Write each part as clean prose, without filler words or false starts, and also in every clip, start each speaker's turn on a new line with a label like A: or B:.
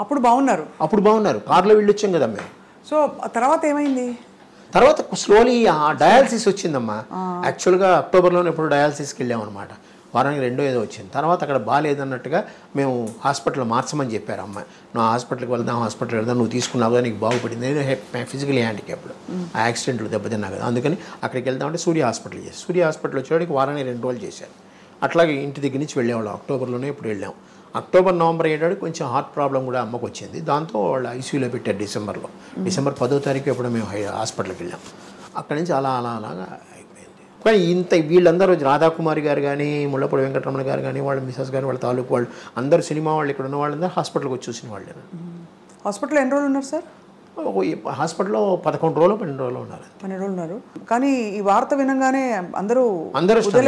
A: అప్పుడు బాగున్నారు
B: కార్లో వెళ్ళొచ్చాం కదా మేము.
A: సో తర్వాత ఏమైంది?
B: తర్వాత స్లోలీ డయాలసిస్ వచ్చిందమ్మా. యాక్చువల్గా అక్టోబర్లోనే ఎప్పుడు డయాలసిస్కి వెళ్ళామన్నమాట. వారానికి 2 ఏదో వచ్చింది. తర్వాత అక్కడ బాగాలేదన్నట్టుగా మేము హాస్పిటల్ మార్చమని చెప్పారు అమ్మాయి. నువ్వు హాస్పిటల్కి వెళ్దాం నువ్వు తీసుకున్నావు నీకు బాగుపడింది. నేను ఫిజికలీ హ్యాండిక్యాప్డ్, ఆ యాక్సిడెంట్లు దెబ్బతిన్నా కదా, అందుకని అక్కడికి వెళ్దామంటే సూర్య హాస్పిటల్ వచ్చేవాడికి వారానికి 2 రోజులు చేశారు. అట్లాగే ఇంటి దగ్గర నుంచి వెళ్ళేవాళ్ళం. అక్టోబర్లోనే ఇప్పుడు వెళ్ళాం. అక్టోబర్ నవంబర్ అయ్యేటాడు కొంచెం హార్ట్ ప్రాబ్లం కూడా అమ్మకు వచ్చింది. దాంతో వాళ్ళు ఐసీయూలో పెట్టారు డిసెంబర్ 10వ తారీఖు ఎప్పుడు మేము హాస్పిటల్కి వెళ్ళాం. అక్కడి నుంచి అలాగా అయిపోయింది. కానీ వీళ్ళందరూ రాధాకుమారి గారు కానీ, ముళ్ళపూడి వెంకటరమణ గారు కానీ, వాళ్ళ మిసెస్ గారు, వాళ్ళ తాలూకు వాళ్ళు అందరూ, సినిమా వాళ్ళు ఇక్కడ ఉన్న వాళ్ళందరూ హాస్పిటల్కి వచ్చి చూసిన వాళ్ళే.
A: హాస్పిటల్లో ఎన్ని రోజులు ఉన్నారు సార్?
B: హాస్పిటల్లో 11 రోజులు 12 రోజులు ఉన్నారు.
A: 12 రోజులు ఉన్నారు. కానీ ఈ వార్త వినగానే అందరూ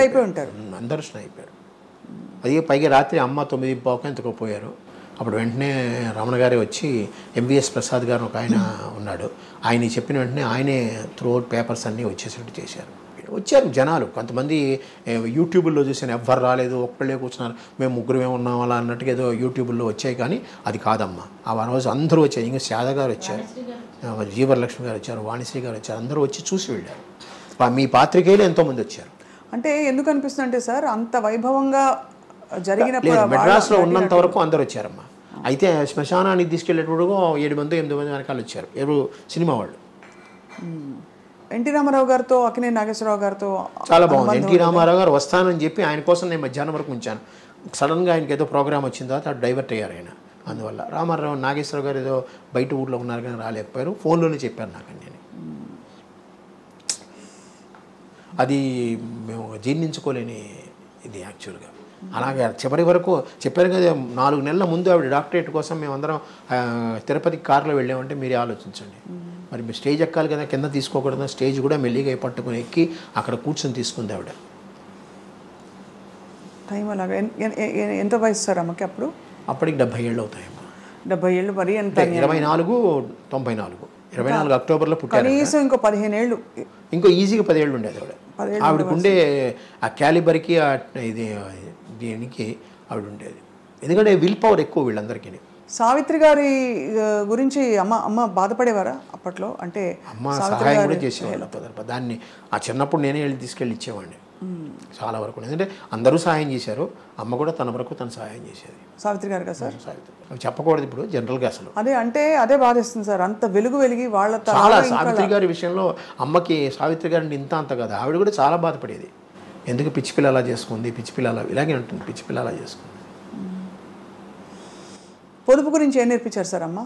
A: అయిపోయి ఉంటారు.
B: అందరూ అయిపోయారు. అది పైగా రాత్రి అమ్మ 9:15 ఎంతకో పోయారు. అప్పుడు వెంటనే రమణ గారే వచ్చి, ఎంవిఎస్ ప్రసాద్ గారు ఒక ఆయన ఉన్నాడు, ఆయన చెప్పిన వెంటనే ఆయనే త్రూఅవుట్ పేపర్స్ అన్నీ వచ్చేసేట్టు చేశారు. వచ్చారు జనాలు. కొంతమంది యూట్యూబ్లో చూసాను, ఎవ్వరు రాలేదు, ఒక్కళ్ళే కూర్చున్నారు, మేము ముగ్గురమే ఉన్నాం అలా అన్నట్టుగా ఏదో యూట్యూబ్లో వచ్చాయి. కానీ అది కాదమ్మా. ఆ రోజు అందరూ వచ్చారు. ఇంకా శారద గారు వచ్చారు, జీవరలక్ష్మి గారు వచ్చారు, వాణిశ్రీ గారు వచ్చారు. అందరూ వచ్చి చూసి వెళ్ళారు. మీ పాత్రికేయులు ఎంతోమంది వచ్చారు.
A: అంటే ఎందుకు అనిపిస్తుంది అంటే సార్, అంత వైభవంగా జరిగిన
B: మెడ్రాస్లో ఉన్నంత వరకు అందరు వచ్చారమ్మా. అయితే శ్మశానానికి తీసుకెళ్ళేటప్పుడు 7 మంది 8 మంది వెనకాల వచ్చారు. ఎవరు సినిమా వాళ్ళు.
A: ఎన్టీ రామారావు గారితో, అక్కినేని నాగేశ్వరరావు గారితో
B: చాలా బాగుంది. ఎన్టీ రామారావు గారు వస్తానని చెప్పి ఆయన కోసం నేను మధ్యాహ్నం వరకు ఉంచాను. సడన్గా ఆయనకి ఏదో ప్రోగ్రామ్ వచ్చిన తర్వాత డైవర్ట్ అయ్యారు ఆయన. అందువల్ల రామారావు నాగేశ్వరరావు గారు ఏదో బయట ఊళ్ళో ఉన్నారు కానీ రాలేకపోయారు. ఫోన్లోనే చెప్పారు నాకు. నేను అది మేము జీర్ణించుకోలేని ఇది యాక్చువల్గా. అలాగే చివరి వరకు చెప్పారు కదా, 4 నెలల ముందు ఆవిడ డాక్టరేట్ కోసం మేమందరం తిరుపతికి కారులో వెళ్ళామంటే మీరే ఆలోచించండి. మరి మీరు స్టేజ్ ఎక్కాలి కదా, కింద తీసుకోకూడదు. స్టేజ్ కూడా మెల్లిగా పట్టుకుని ఎక్కి అక్కడ కూర్చొని తీసుకుంది ఆవిడ.
A: టైం అలాగా. ఎంత వయసు సార్ అమ్మకి అప్పుడు?
B: అప్పటికి 70 ఏళ్ళు అవుతాయమ్మా.
A: 70 ఏళ్ళు మరి ఎంత?
B: 24, 94. 24 అక్టోబర్లో పుట్టారు.
A: కనీసం ఇంకో 15 ఏళ్ళు,
B: ఇంకో ఈజీగా 10 ఏళ్ళు ఉండేది ఆవిడ. ఆవిడకుండే ఆ క్యాలిబర్కి ఇది దీనికి ఆవిడ ఉండేది. ఎందుకంటే విల్ పవర్ ఎక్కువ వీళ్ళందరికీ.
A: సావిత్రి గారి గురించి అమ్మ బాధపడేవారా అప్పట్లో? అంటే
B: అమ్మ సహాయం కూడా చేసేవాళ్ళు. దాన్ని ఆ చిన్నప్పుడు నేనే తీసుకెళ్ళి ఇచ్చేవాడిని చాలా వరకు. ఎందుకంటే అందరూ సహాయం చేశారు, అమ్మ కూడా తన వరకు తను సహాయం చేసేది.
A: సావిత్రి గారు కదా సార్?
B: సావిత్రి అవి చెప్పకూడదు ఇప్పుడు జనరల్గా అసలు.
A: అదే బాధిస్తుంది సార్. అంత వెలిగి వాళ్ళ
B: చాలా. సావిత్రి గారి విషయంలో అమ్మకి సావిత్రి గారిని అంత కదా, ఆవిడ కూడా చాలా బాధపడేది. ఎందుకు పిచ్చి పిల్ల అలా చేసుకుంది, పిచ్చి పిల్ల అలా ఇలాగే ఉంటుంది, పిచ్చి పిల్ల అలా చేసుకుంది.
A: పొదుపు గురించి ఏం నేర్పించారు సార్ అమ్మ?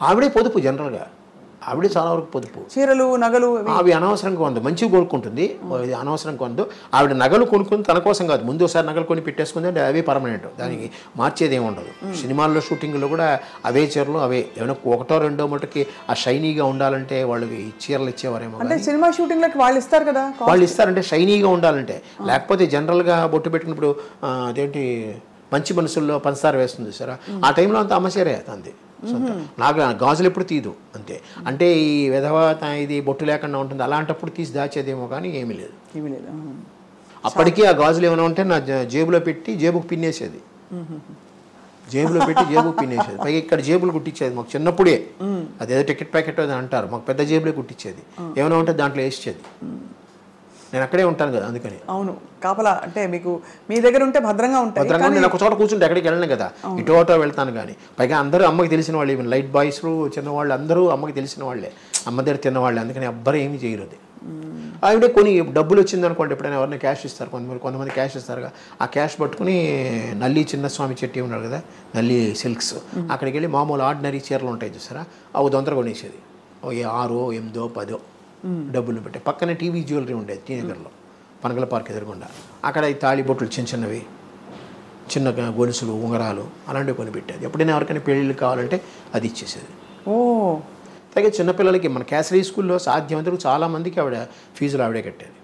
B: ఆవిడే పొదుపు. జనరల్గా ఆవిడే చాలా వరకు పొదుపు.
A: చీరలు, నగలు
B: అవి అనవసరంగా కొందు, మంచిగా కొనుక్కుంటుంది. అనవసరం కొందు. ఆవిడ నగలు కొనుక్కుంది తన కోసం కాదు, ముందు ఒకసారి నగలు కొని పెట్టేసుకుంది అంటే అవే పర్మనెంట్, దానికి మార్చేది ఏమి ఉండదు. సినిమాల్లో షూటింగ్లో కూడా అవే చీరలు అవే. ఏమైనా 1, 2 మటుకి ఆ షైనీగా ఉండాలంటే వాళ్ళకి చీరలు ఇచ్చేవారేమో.
A: అంటే సినిమా షూటింగ్లకి వాళ్ళు ఇస్తారు కదా,
B: వాళ్ళు ఇస్తారంటే షైనీగా ఉండాలంటే. లేకపోతే జనరల్గా బొట్టు పెట్టినప్పుడు అదేంటి మంచి మనసుల్లో పంచదార వేస్తుంది సరే, ఆ టైంలో అంతా అమ్మసేరే అంతే. నాకు గాజులు ఎప్పుడు తీదు అంతే. అంటే ఈ విధవ ఇది బొట్టు లేకుండా ఉంటుంది, అలాంటప్పుడు తీసి దాచేదేమో కానీ ఏమీ లేదు. అప్పటికీ ఆ గాజులు ఏమైనా ఉంటే నా జేబులో పెట్టి జేబుకు పిన్నేసేది. పైగా ఇక్కడ జేబులు కుట్టించేది మాకు చిన్నప్పుడే. అదేదో టికెట్ ప్యాకెట్ అది అంటారు, మాకు పెద్ద జేబులే కుట్టించేది. ఏమైనా ఉంటే దాంట్లో వేసేది. నేను అక్కడే ఉంటాను కదా, అందుకని.
A: అవును, కాపలా అంటే మీకు మీ దగ్గర ఉంటే భద్రంగా ఉంటాయి.
B: నేను ఒక చోట కూర్చుంటే ఎక్కడికి వెళ్ళను కదా, ఇటు వెళ్తాను. కానీ పైగా అందరూ అమ్మకి తెలిసిన వాళ్ళు, ఈవెన్ లైట్ బాయ్స్ చిన్నవాళ్ళు అందరూ అమ్మకి తెలిసిన వాళ్ళే, అమ్మ దగ్గర తిన్నవాళ్ళే. అందుకని ఎవ్వరు ఏమీ చేయరు. ఆవిడే కొన్ని డబ్బులు వచ్చిందనుకోండి, ఎప్పుడైనా ఎవరైనా క్యాష్ ఇస్తారు, కొంతమంది క్యాష్ ఇస్తారుగా, ఆ క్యాష్ పట్టుకుని నల్లి చిన్నస్వామి చెట్టి ఉన్నాడు కదా, నల్లి సిల్క్స్, అక్కడికి వెళ్ళి మామూలు ఆర్డినరీ చీరలు ఉంటాయి చూసారా, అవి దొంతర కొనేసేది. 6, 8, 10 డబ్బులు పెట్టి. పక్కనే టీవీ జ్యువెలరీ ఉండేది టీ నగర్లో, పనగల పార్క్ ఎదురుగుండా. అక్కడ ఈ తాళి బొట్లు చిన్నవి, చిన్న గొలుసులు, ఉంగరాలు అలాంటివి కొని పెట్టేది. ఎప్పుడైనా ఎవరికైనా పెళ్ళిళ్ళు కావాలంటే అది ఇచ్చేసేది. పైగా చిన్నపిల్లలకి మన కేసరీ స్కూల్లో సాధ్యమంతకు చాలామందికి ఆవిడ ఫీజులు ఆవిడే కట్టేది.